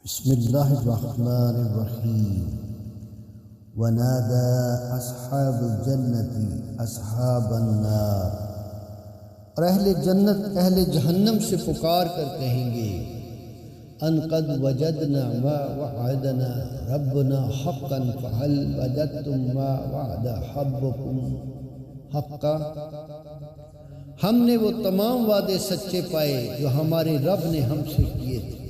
بسم اللہ الرحمن الرحیم ونادى اصحاب الجنة اصحاب النار، اور اہل جنت اہل جہنم سے پکار کر کہیں گے ان قد وجدنا ما وعدنا ربنا حقا فهل وجدتم ما وعد ربكم حقا، ہم نے وہ تمام وعدے سچے پائے جو ہمارے رب نے ہم سے کیے تھے۔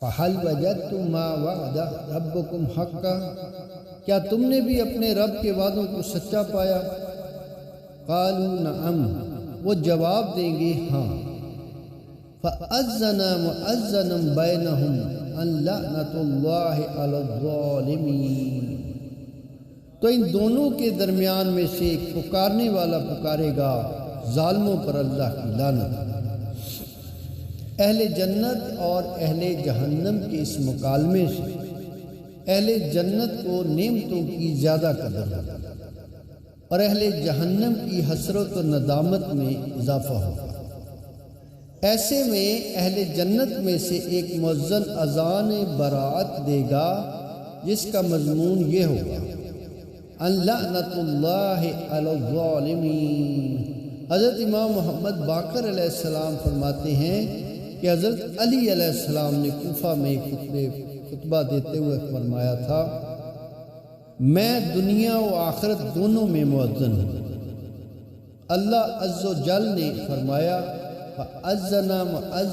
فَهَلْ وَجَدْتُمْ مَا وَعَدَ رَبُّكُمْ حَقًّا، کیا تم نے بھی اپنے رب کے وعدوں کو سچا پایا؟ قَالُوا نَعَمْ، وہ جواب دیں گے ہاں۔ فَأَذَّنَ مُؤَذَّنٌ بَيْنَهُمْ أَن لَعْنَةُ اللَّهِ عَلَى الظَّالِمِينَ، تو ان دونوں کے درمیان میں سے ایک پکارنے والا پکارے گا ظالموں پر اللہ کی لعنت۔ اہل جنت اور اہل جہنم کے اس مکالمے سے اہل جنت کو نعمتوں کی زیادہ قدر ہوگی اور اہل جہنم کی حسرت و ندامت میں اضافہ ہوگا۔ ایسے میں اہل جنت میں سے ایک مؤذن اذان برات دے گا جس کا مضمون یہ ہوگا ان لعنت اللہ علی الظالمین۔ حضرت امام محمد باقر علیہ السلام فرماتے ہیں کہ حضرت علی علیہ السلام نے کوفہ میں خطبہ دیتے ہوئے فرمایا تھا، میں دنیا و آخرت دونوں میں مؤذن ہوں۔ اللہ عز و جل نے فرمایا فَأَذَّنَ مُؤَذِّنٌ